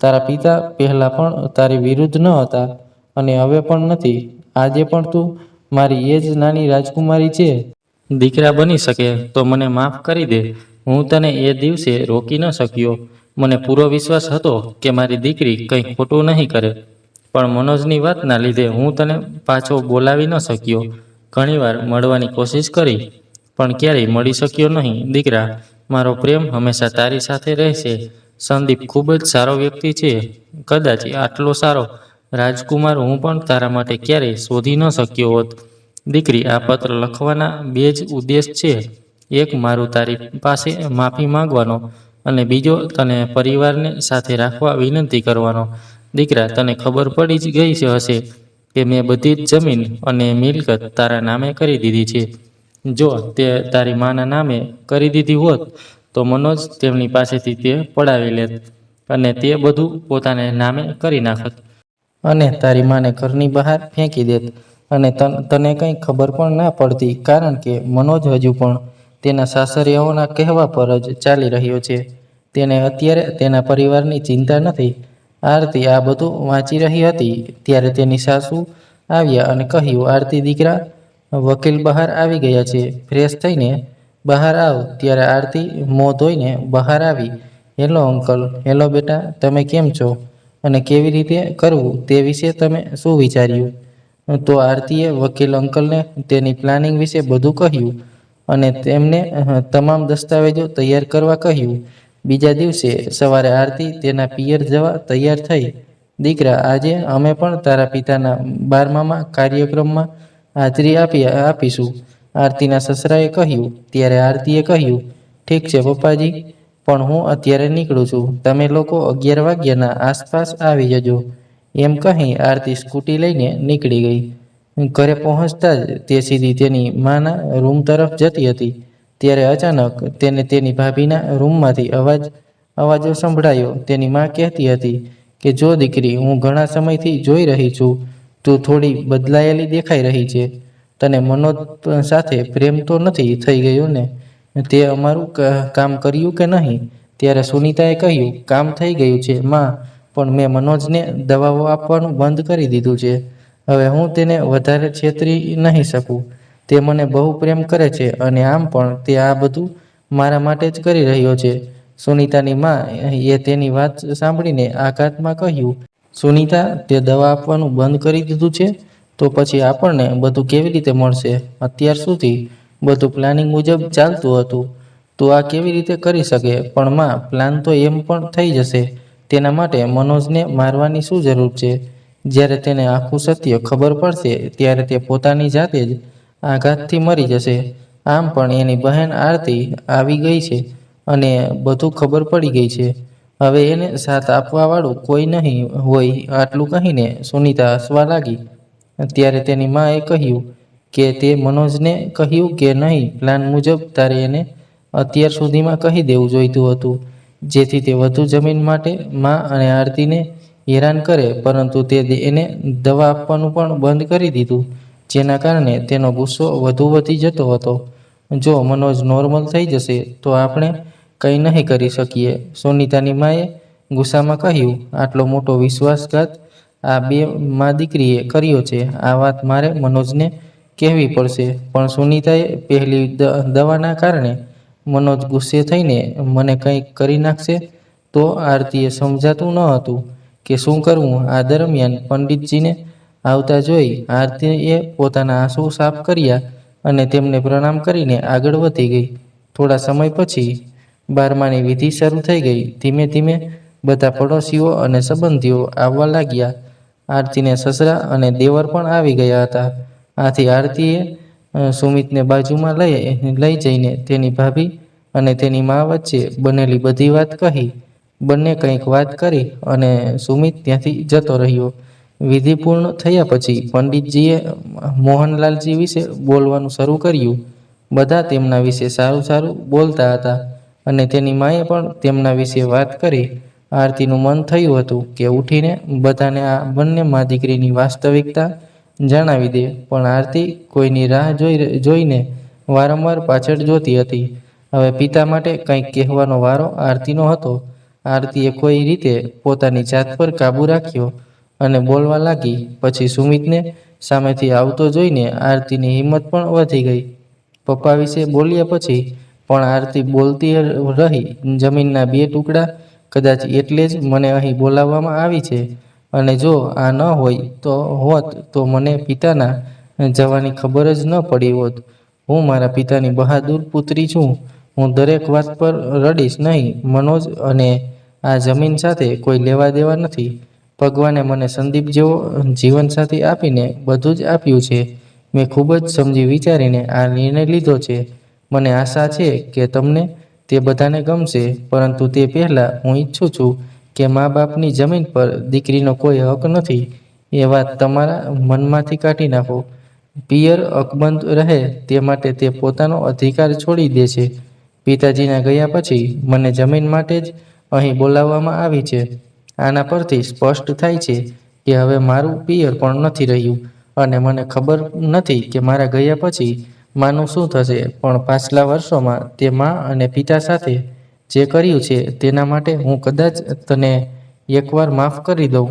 તારા પિતા પહેલાં પણ તારી વિરુદ્ધ ન હતા અને હવે પણ નથી. આજે પણ તું મારી એ જ નાની રાજકુમારી છે. દીકરા બની શકે તો મને માફ કરી દે. હું તને એ દિવસે રોકી ન શક્યો. મને પૂરો વિશ્વાસ હતો કે મારી દીકરી કંઈ ખોટું નહીં કરે, પણ મનોજની વાતના લીધે હું તને પાછો બોલાવી ન શક્યો. ઘણીવાર મળવાની કોશિશ કરી પણ ક્યારેય મળી શક્યો નહીં. દીકરા, મારો પ્રેમ હંમેશા તારી સાથે રહેશે. સંદીપ ખૂબ જ સારો વ્યક્તિ છે. કદાચ આટલો સારો રાજકુમાર હું પણ તારા માટે ક્યારેય શોધી ન શક્યો હોત. દીકરી, આ પત્ર લખવાના બે જ ઉદ્દેશ છે. એક, મારું તારી પાસે માફી માંગવાનો અને બીજો, તને પરિવારને સાથે રાખવા વિનંતી કરવાનો. દીકરા, તને ખબર પડી જ ગઈ હશે કે મેં બધી જ જમીન અને મિલકત તારા નામે કરી દીધી છે. જો તે તારી માના નામે કરી દીધી હોત તો મનોજ તેમની પાસેથી તે પડાવી લેત અને તે બધું પોતાને નામે કરી નાખત અને તારી માને ઘરની બહાર ફેંકી દેત અને તને કંઈ ખબર પણ ના પડતી, કારણ કે મનોજ હજુ પણ તેના સાસરિયાઓના કહેવા પર જ ચાલી રહ્યો છે. તેને અત્યારે તેના પરિવારની ચિંતા નથી. આરતી આ બધું વાંચી રહી હતી ત્યારે તેની સાસુ આવ્યા અને કહ્યું, આરતી દીકરા, વકીલ બહાર આવી ગયા છે, ફ્રેશ થઈને બહાર આવ. ત્યારે આરતી મોં ધોઈને બહાર આવી. Hello uncle. હેલો બેટા, તમે કેમ છો અને કેવી રીતે કરવું તે વિશે તમે શું વિચાર્યું? તો આરતીએ વકીલ અંકલને તેની પ્લાનિંગ વિશે બધું કહ્યું અને તેમને તમામ દસ્તાવેજો તૈયાર કરવા કહ્યું. બીજા દિવસે સવારે આરતી તેના પિયર જવા તૈયાર થઈ. દીકરા, આજે અમે પણ તારા પિતાના 12મા કાર્યક્રમમાં હાજરી આપીશું, આરતીના સસરાએ કહ્યું. ત્યારે આરતીએ કહ્યું, ઠીક છે પપ્પાજી, પણ હું અત્યારે નીકળું છું. તમે લોકો 11 વાગ્યાના આસપાસ આવી જજો. એમ કહી આરતી સ્કૂટી લઈને નીકળી ગઈ. ઘરે પહોંચતા જ તે સીધી તેની માના રૂમ તરફ જતી હતી. ત્યારે અચાનક તેને તેની ભાભીના રૂમમાંથી અવાજો સંભળાયો. તેની મા કહેતી હતી કે જો દીકરી, હું ઘણા સમયથી જોઈ રહી છું, તું થોડી બદલાયેલી દેખાઈ રહી છે. તને મનોજ સાથે પ્રેમ તો નથી થઈ ગયો ને? તે અમારું કામ કર્યું કે નહીં? ત્યારે સુનીતાએ કહ્યું, કામ થઈ ગયું છે માં, પણ મેં મનોજને દવાઓ આપવાનું બંધ કરી દીધું છે. હવે હું તેને વધારે છેતરી નહીં શકું. તે મને બહુ પ્રેમ કરે છે અને આમ પણ તે આ બધું મારા માટે જ કરી રહ્યો છે. સુનીતાની મા એ તેની વાત સાંભળીને આઘાતમાં કહ્યું, સુનીતા, તે દવા આપવાનું બંધ કરી દીધું છે? તો પછી આપણને બધું કેવી રીતે મળશે? અત્યાર સુધી બધું પ્લાનિંગ મુજબ ચાલતું હતું. તું આ કેવી રીતે કરી શકે? પણ માં, પ્લાન તો એમ પણ થઈ જશે. તેના માટે મનોજને મારવાની શું જરૂર છે? જ્યારે તેને આખું સત્ય ખબર પડશે ત્યારે તે પોતાની જાતે જ આઘાતથી મરી જશે. આમ પણ એની બહેન આરતી આવી ગઈ છે અને બધું ખબર પડી ગઈ છે. હવે એને સાથ આપવા વાળું કોઈ નહીં હોય. આટલું કહીને સુનીતા હસવા લાગી. ત્યારે તેની માએ કહ્યું કે તે મનોજને કહ્યું કે નહીં, પ્લાન મુજબ તારે એને અત્યાર સુધીમાં કહી દેવું જોઈતું હતું, જેથી તે વધુ જમીન માટે મા અને આરતીને હેરાન કરે. પરંતુ તે એને દવા આપવાનું પણ બંધ કરી દીધું, જેના કારણે તેનો ગુસ્સો વધુ વધી જતો હતો. જો મનોજ નોર્મલ થઈ જશે તો આપણે કંઈ નહીં કરી શકીએ. સુનીતાની માએ ગુસ્સામાં કહ્યું, આટલો મોટો વિશ્વાસઘાત આ બે મા દીકરીએ કર્યો છે. આ વાત મારે મનોજને કહેવી પડશે. પણ સુનીતાએ પહેલી દવાના કારણે મનોજ ગુસ્સે થઈને મને કંઈક કરી નાખશે. તો આરતીએ સમજાતું ન હતું કે શું કરવું. આ દરમિયાન પંડિતજીને આવતા જોઈ આરતીએ પોતાના આંસુ સાફ કર્યા અને તેમને પ્રણામ કરીને આગળ વધી ગઈ. થોડા સમય પછી 12માની વિધિ શરૂ થઈ ગઈ. ધીમે ધીમે બધા પડોશીઓ અને સંબંધીઓ આવવા લાગ્યા. આરતીને સસરા અને દેવર પણ આવી ગયા હતા. આથી આરતીએ સુમિતને બાજુમાં લઈ જઈને તેની ભાભી અને તેની મા વચ્ચે બનેલી બધી વાત કહી. બંને કંઈક વાત કરી અને સુમિત ત્યાંથી જતો રહ્યો. વિધિ પૂર્ણ થયા પછી પંડિતજીએ મોહનલાલજી વિશે બોલવાનું શરૂ કર્યું. બધા તેમના વિશે સારું સારું બોલતા હતા અને તેની માએ પણ તેમના વિશે વાત કરી. આરતીનું મન થયું હતું કે ઉઠીને બધાને આ બંને મા દીકરીની વાસ્તવિકતા જણાવી દે, પણ આરતી કોઈની રાહ જોઈને વારંવાર પાછળ જોતી હતી. હવે પિતા માટે કંઈક કહેવાનો વારો આરતીનો હતો. આરતીએ કોઈ રીતે પોતાની જાત પર કાબૂ રાખ્યો અને બોલવા લાગી. પછી સુમિતને સામેથી આવતો જોઈને આરતીની હિંમત પણ વધી ગઈ. પપ્પા વિશે બોલ્યા પછી પણ આરતી બોલતી રહી. જમીનના 2 ટુકડા કદાચ એટલે જ મને અહીં બોલાવવામાં આવી છે, અને જો આ ન હોત તો મને પિતાના જવાની ખબર જ ન પડી હોત. હું મારા પિતાની બહાદુર પુત્રી છું. હું દરેક વાત પર રડીશ નહીં. મનોજ અને આ જમીન સાથે કોઈ લેવા દેવા નથી. ભગવાને મને સંદીપ જેવો જીવનસાથી આપીને બધું જ આપ્યું છે. મેં ખૂબ જ સમજી વિચારીને આ નિર્ણય લીધો છે. મને આશા છે કે તમને તે બધાને ગમશે, પરંતુ તે પહેલાં હું ઈચ્છું છું કે મા બાપની જમીન પર દીકરીનો કોઈ હક નથી, એ વાત તમારા મનમાંથી કાઢી નાખો. પિયર અકબંધ રહે તે માટે તે પોતાનો અધિકાર છોડી દે છે. પિતાજીના ગયા પછી મને જમીન માટે જ અહીં બોલાવવામાં આવી છે. આના પરથી સ્પષ્ટ થાય છે કે હવે મારું પિયર પણ નથી રહ્યું, અને મને ખબર નથી કે મારા ગયા પછી માનું શું થશે. પણ પાછલા વર્ષોમાં તે મા અને પિતા સાથે જે કર્યું છે તેના માટે હું કદાચ તને એકવાર માફ કરી દઉં,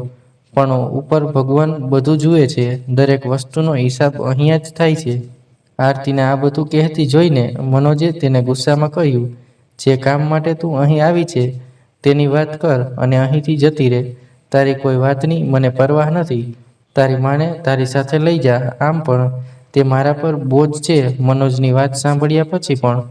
પણ ઉપર ભગવાન બધું જુએ છે. દરેક વસ્તુનો હિસાબ અહીંયા જ થાય છે. આરતીને આ બધું કહેતી જોઈને મનોજે તેને ગુસ્સામાં કહ્યું, જે કામ માટે તું અહીં આવી છે તેની વાત કર અને અહીંથી જતી રહે. તારી કોઈ વાતની મને પરવાહ નથી. તારી માને તારી સાથે લઈ જા. આમ પણ તે મારા પર બોજ છે. મનોજની વાત સાંભળ્યા પછી પણ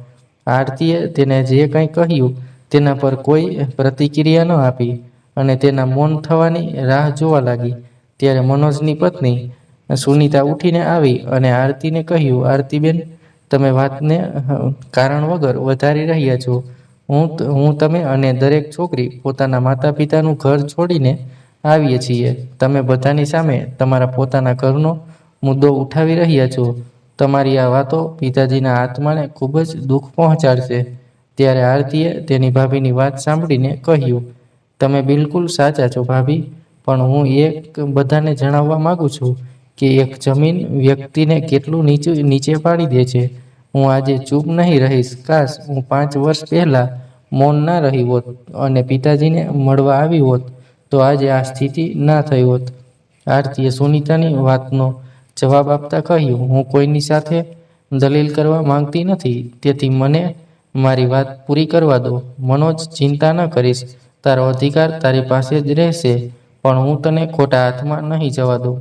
આરતીએ તેને જે કંઈ કહ્યું તેના પર કોઈ પ્રતિક્રિયા ન આપી અને તેના મૌન થવાની રાહ જોવા લાગી. ત્યારે મનોજની પત્ની સુનીતા ઉઠીને આવી અને આરતીને કહ્યું, આરતીબેન, તમે વાતને કારણ વગર વધારી રહ્યા છો. હું તમે અને દરેક છોકરી પોતાના માતા પિતાનું ઘર છોડીને આવીએ છીએ. તમે બધાની સામે તમારા પોતાના ઘરનો મુદ્દો ઉઠાવી રહ્યા છો. તમારી આ વાતો પિતાજીના આત્માને ખૂબ જ દુઃખ પહોંચાડશે. ત્યારે આરતીએ તેની ભાભીની વાત સાંભળીને કહ્યું, તમે બિલકુલ સાચા છો ભાભી, પણ હું એક બધાને જણાવવા માંગુ છું કે એક જમીન વ્યક્તિને કેટલું નીચે પાડી દે છે. હું આજે ચૂપ નહીં રહીશ. કાશ હું 5 વર્ષ પહેલા મૌન ના રહી હોત અને પિતાજીને મળવા આવી હોત તો આજે આ સ્થિતિ ના થઈ હોત. આરતીએ સુનીતાની વાતનો જવાબ આપતા કહ્યું, હું કોઈની સાથે દલીલ કરવા માંગતી નથી, તેથી મને મારી વાત પૂરી કરવા દો. મનોજ, ચિંતા ન કરીશ. તારો અધિકાર તારી પાસે જ રહેશે, પણ હું તને ખોટા હાથમાં નહીં જવા દઉં.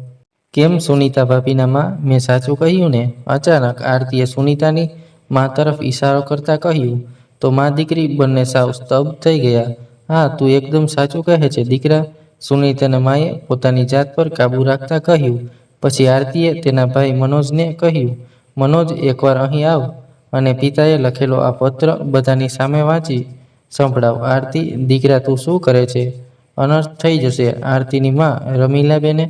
કેમ સુનીતા ભાભીના માં, મેં સાચું કહ્યું ને? અચાનક આરતીએ સુનીતાની માં તરફ ઈશારો કરતા કહ્યું. તો માં દીકરી બંને સાવ સ્તબ્ધ થઈ ગયા. હા, તું એકદમ સાચું કહે છે દીકરા, સુનીતાના માએ પોતાની જાત પર કાબુ રાખતા કહ્યું. પછી આરતીએ તેના ભાઈ મનોજને કહ્યું, મનોજ, એકવાર અહીં આવ અને પિતાએ લખેલો આ પત્ર બધાની સામે વાંચી સંભળાવ. આરતી, દીકરા, તું શું કરે છે? અનર્થ થઈ જશે. આરતીની માં રમીલાબેને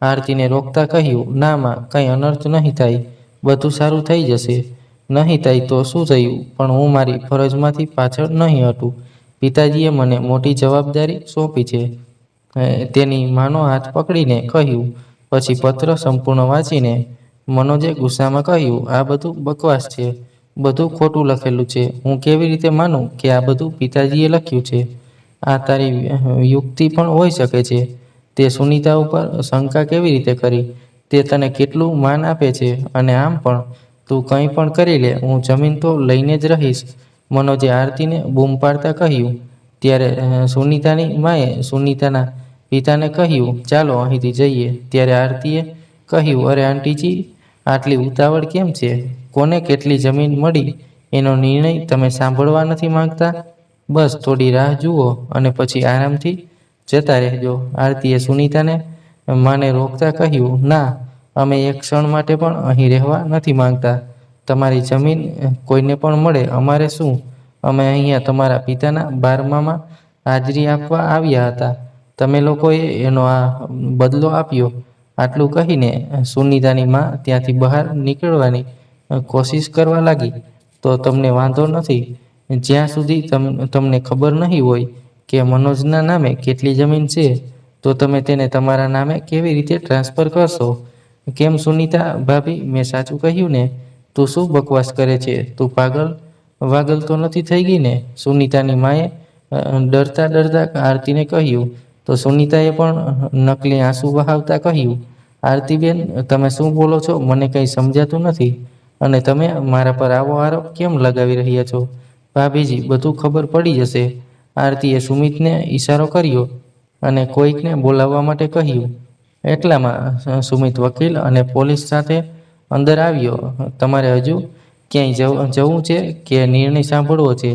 આરતીને રોકતા કહ્યું, ના માં, કંઈ અનર્થ નહીં થાય. બધું સારું થઈ જશે. નહીં થાય તો શું થયું, પણ હું મારી ફરજમાંથી પાછળ નહીં હટું. પિતાજીએ મને મોટી જવાબદારી સોંપી છે. તેની માનો હાથ પકડીને કહ્યું. પછી પત્ર સંપૂર્ણ વાંચીને મનોજે ગુસ્સામાં કહ્યું, આ બધું બકવાસ છે. બધું ખોટું લખેલું છે. હું કેવી રીતે માનું કે આ બધું પિતાજીએ લખ્યું છે? આ તારી યુક્તિ પણ હોઈ શકે છે. તે સુનીતા ઉપર શંકા કેવી રીતે કરી? તે તને કેટલું માન આપે છે, અને આમ પણ તું કંઈ પણ કરી લે, હું જમીન તો લઈને જ રહીશ. મનોજે આરતીને બૂમ પાડતા કહ્યું. ત્યારે સુનીતાની માએ સુનીતાના પિતાને કહ્યું, ચાલો અહીંથી જઈએ. ત્યારે આરતીએ કહ્યું, અરે આંટીજી, આટલી ઉતાવળ કેમ છે? કોને કેટલી જમીન મળી એનો નિર્ણય તમે સાંભળવા નથી માંગતા? બસ થોડી રાહ જુઓ અને પછી આરામથી જતા રહેજો. આરતીએ સુનીતાને માને રોકતા કહ્યું, ના, અમે એક ક્ષણ માટે પણ અહીં રહેવા નથી માંગતા. તમારી જમીન કોઈને પણ મળે, અમારે શું? અમે અહીંયા તમારા પિતાના 12મામાં હાજરી આપવા આવ્યા હતા. તમે લોકોએ એનો આ બદલો આપ્યો. આટલું કહીને સુનીતાની માં ત્યાંથી બહાર નીકળવાની કોશિશ કરવા લાગી. તો તમને વાંધો નથી, જ્યાં સુધી તમને ખબર નહીં હોય કે મનોજના નામે કેટલી જમીન છે, તો તમે તેને તમારા નામે કેવી રીતે ટ્રાન્સફર કરશો? કેમ સુનીતા ભાભી, મેં સાચું કહ્યું ને? તું શું બકવાસ કરે છે? તું પાગલ વાગલ તો નથી થઈ ગઈ ને? સુનીતાની માએ ડરતા ડરતા આરતીને કહ્યું. તો સુનીતાએ પણ નકલી આંસુ વહાવતા કહ્યું, આરતીબેન, તમે શું બોલો છો? મને કંઈ સમજાતું નથી. અને તમે મારા પર આવો આરોપ કેમ લગાવી રહ્યા છો? ભાભીજી, બધું ખબર પડી જશે. આરતીએ સુમિતને ઈશારો કર્યો અને કોઈકને બોલાવવા માટે કહ્યું. એટલામાં સુમિત વકીલ અને પોલીસ સાથે અંદર આવ્યો. તમારે હજુ ક્યાંય જવું છે કે નિર્ણય સાંભળવો છે?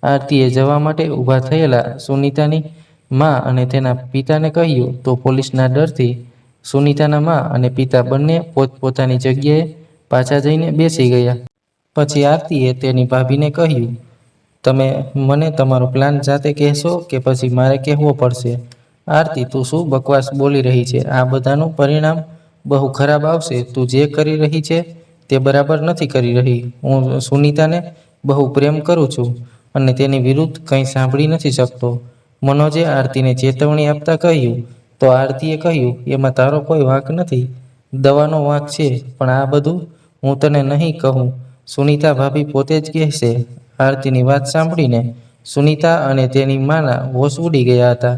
આરતીએ જવા માટે ઊભા થયેલા સુનીતાની માં અને તેના પિતાને કહ્યું. તો પોલીસના ડરથી સુનીતાના માં અને પિતા બંને પોતપોતાની જગ્યાએ પાછા જઈને બેસી ગયા. પછી આરતીએ તેની ભાભીને કહ્યું, તમે મને તમારો પ્લાન જાતે કહેશો કે પછી મારે કહેવો પડશે? આરતી, તું શું બકવાસ બોલી રહી છે? આ બધાનું પરિણામ બહુ ખરાબ આવશે. તું જે કરી રહી છે તે બરાબર નથી કરી રહી. હું સુનીતાને બહુ પ્રેમ કરું છું અને તેની વિરુદ્ધ કંઈ સાંભળી નથી શકતો. મનોજે આરતીને ચેતવણી આપતા કહ્યું. તો આરતીએ કહ્યું, એમાં તારો કોઈ વાંક નથી, દવાનો વાંક છે. પણ આ બધું હું તને નહીં કહું, સુનીતા ભાભી પોતે જ કહેશે. આરતીની વાત સાંભળીને સુનીતા અને તેની માના હોશ ઉડી ગયા હતા.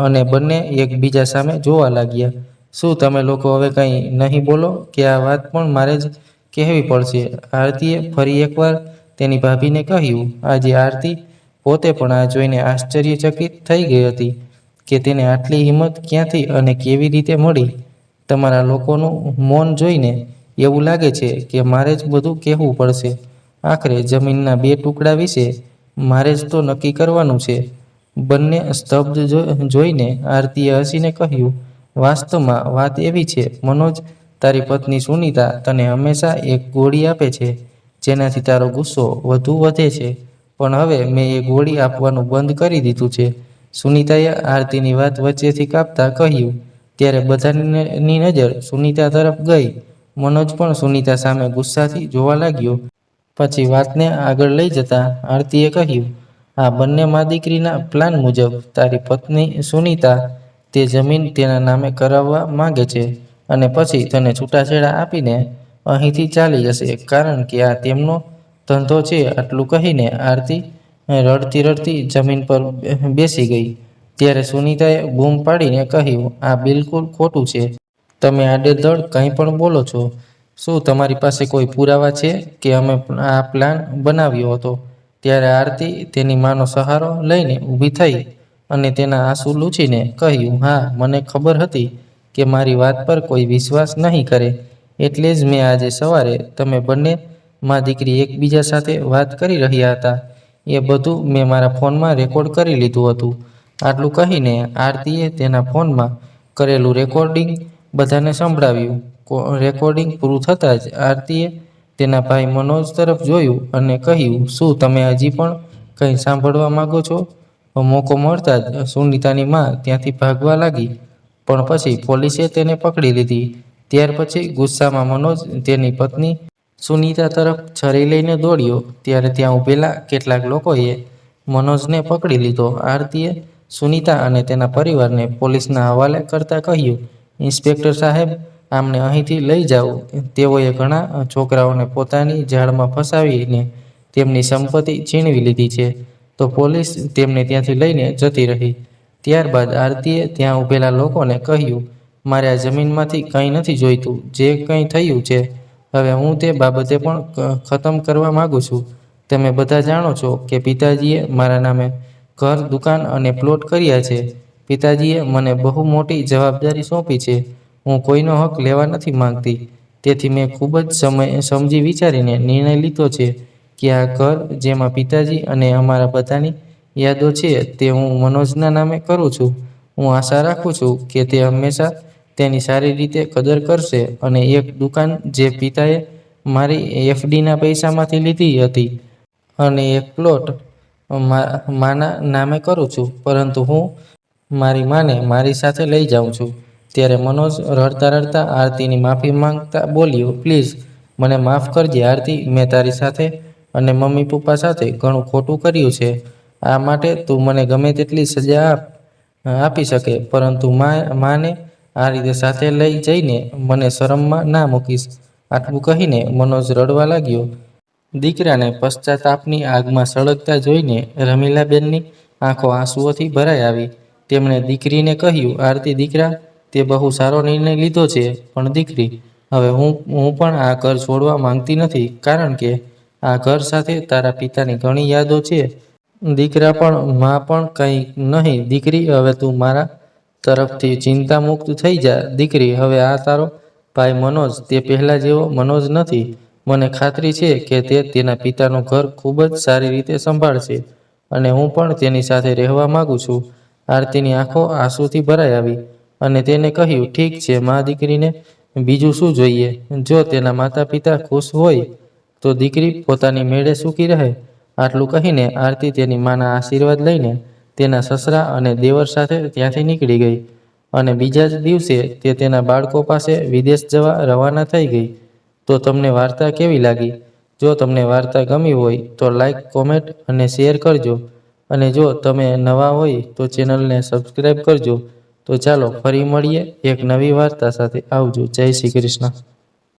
અને બંને એકબીજા સામે જોવા લાગ્યા. શું તમે લોકો હવે કંઈ નહીં બોલો કે આ વાત પણ મારે જ કહેવી પડશે? આરતીએ ફરી એકવાર તેની ભાભીને કહ્યું. આજે આરતી પોતે પણ આ જોઈને આશ્ચર્યચકિત થઈ ગઈ હતી કે તેને આટલી હિંમત ક્યાંથી અને કેવી રીતે મળી. તમારા લોકોનું મૌન જોઈને એવું લાગે છે કે મારે જ બધું કહેવું પડશે. આખરે જમીનના 2 ટુકડા વિશે મારે જ તો નક્કી કરવાનું છે. બંને સ્તબ્ધ જોઈને આરતીએ હસીને કહ્યું, વાસ્તવમાં વાત એવી છે મનોજ, તારી પત્ની સુનીતા તને હંમેશા એક ગોળી આપે છે જેનાથી તારો ગુસ્સો વધુ વધે છે. પણ હવે મેં એ ગોળી આપવાનું બંધ કરી દીધું છે. સુનીતાએ આરતીની વાત વચ્ચેથી કાપતા કહ્યું. ત્યારે બધાની નજર સુનીતા તરફ ગઈ. મનોજ પણ સુનીતા સામે ગુસ્સાથી જોવા લાગ્યો. પછી વાતને આગળ લઈ જતા આરતીએ કહ્યું, આ બંને મા દીકરીના પ્લાન મુજબ તારી પત્ની સુનીતા તે જમીન તેના નામે કરાવવા માંગે છે અને પછી તને છૂટાછેડા આપીને અહીંથી ચાલી જશે, કારણ કે આ તેમનો ધંધો છે. આટલું કહીને આરતી રડતી રડતી જમીન પર બેસી ગઈ. ત્યારે સુનીતાએ બૂમ પાડીને કહ્યું, આ બિલકુલ ખોટું છે. તમે આડેધડ કંઈ પણ બોલો છો. શું તમારી પાસે કોઈ પુરાવા છે કે અમે આ પ્લાન બનાવ્યો હતો? ત્યારે આરતી તેની માનો સહારો લઈને ઊભી થઈ અને તેના આંસુ લૂછીને કહ્યું, હા, મને ખબર હતી કે મારી વાત પર કોઈ વિશ્વાસ નહીં કરે, એટલે જ મેં આજે સવારે તમે બંને મા દીકરી એકબીજા સાથે વાત કરી રહ્યા હતા એ બધું મેં મારા ફોનમાં રેકોર્ડ કરી લીધું હતું. આટલું કહીને આરતીએ તેના ફોનમાં કરેલું રેકોર્ડિંગ બધાને સંભળાવ્યું. રેકોર્ડિંગ પૂરું થતાં જ આરતીએ તેના ભાઈ મનોજ તરફ જોયું અને કહ્યું, શું તમે હજી પણ કંઈ સાંભળવા માંગો છો? મોકો મળતા જ સુનીતાની માં ત્યાંથી ભાગવા લાગી, પણ પછી પોલીસે તેને પકડી લીધી. ત્યાર પછી ગુસ્સામાં મનોજ તેની પત્ની સુનીતા તરફ છરી લઈને દોડ્યો. ત્યારે ત્યાં ઊભેલા કેટલાક લોકોએ મનોજને પકડી લીધો. આરતીએ સુનીતા અને તેના પરિવારને પોલીસના હવાલે કરતા કહ્યું, ઇન્સ્પેક્ટર સાહેબ, આમને અહીંથી લઈ જાઓ. તેઓએ ઘણા છોકરાઓને પોતાની જાળમાં ફસાવીને તેમની સંપત્તિ છીનવી લીધી છે. તો પોલીસ તેમને ત્યાંથી લઈને જતી રહી. ત્યારબાદ આરતીએ ત્યાં ઊભેલા લોકોને કહ્યું, મારે આ જમીનમાંથી કંઈ નથી જોઈતું. જે કંઈ થયું છે હવે હું તે બાબતે પણ ખતમ કરવા માંગુ છું. તમે બધા જાણો છો કે પિતાજીએ મારા નામે ઘર, દુકાન અને પ્લોટ કર્યા છે. પિતાજીએ મને બહુ મોટી જવાબદારી સોંપી છે. હું કોઈનો હક લેવા નથી માંગતી. તેથી મેં ખૂબ જ સમજી વિચારીને નિર્ણય લીધો છે કે આ ઘર જેમાં પિતાજી અને અમારા બધાની યાદો છે તે હું મનોજના નામે કરું છું. હું આશા રાખું છું કે તે હંમેશા તેની સારી રીતે કદર કરશે અને એક દુકાન જે પિતાએ મારી એફડીના પૈસામાંથી લીધી હતી અને એક પ્લોટ માના નામે કરું છું, પરંતુ હું મારી માને મારી સાથે લઈ જાઉં છું. ત્યારે મનોજ રડતા રડતા આરતીની માફી માંગતા બોલ્યો, પ્લીઝ મને માફ કરજે આરતી, મેં તારી સાથે અને મમ્મી પપ્પા સાથે ઘણું ખોટું કર્યું છે. આ માટે તું મને ગમે તેટલી સજા આપી શકે, પરંતુ માને આ રીતે સાથે લઈ જઈને મને શરમમાં ના મૂકીશ. આટલું કહીને મનોજ રડવા લાગ્યો. દીકરાને પશ્ચાતાપની આગમાં સળગતા જોઈને રમીલાબેનની આંખો આંસુઓથી ભરાઈ આવી. તેમણે દીકરીને કહ્યું, આરતી દીકરા, તે બહુ સારો નિર્ણય લીધો છે, પણ દીકરી, હવે હું પણ આ ઘર છોડવા માંગતી નથી, કારણ કે આ ઘર સાથે તારા પિતાની ઘણી યાદો છે. દીકરા પણ માં પણ કંઈ નહીં. દીકરી, હવે તું મારા તરફથી ચિંતા મુક્ત થઈ જા. દીકરી, હવે આ તારો ભાઈ મનોજ તે પહેલા જેવો મનોજ નથી. મને ખાતરી છે કે તે તેના પિતાનું ઘર ખૂબ જ સારી રીતે સંભાળશે અને હું પણ તેની સાથે રહેવા માંગુ છું. આરતીની આંખો આંસુથી ભરાઈ આવી અને તેને કહ્યું, ઠીક છે મા, દીકરીને બીજું શું જોઈએ? જો તેના માતા પિતા ખુશ હોય તો દીકરી પોતાની મેળે સુખી રહે. આટલું કહીને આરતી તેની માના આશીર્વાદ લઈને તેના સસરા અને દેવર સાથે ત્યાંથી નીકળી ગઈ અને બીજા જ દિવસે તે તેના બાળકો પાસે વિદેશ જવા રવાના થઈ ગઈ. તો તમને વાર્તા કેવી લાગી? જો તમને વાર્તા ગમી હોય તો લાઈક, કોમેન્ટ અને શેર કરજો અને જો તમે નવા હોય તો ચેનલને સબસ્ક્રાઈબ કરજો. તો ચાલો ફરી મળીએ એક નવી વાર્તા સાથે. આવજો. જય શ્રી કૃષ્ણ.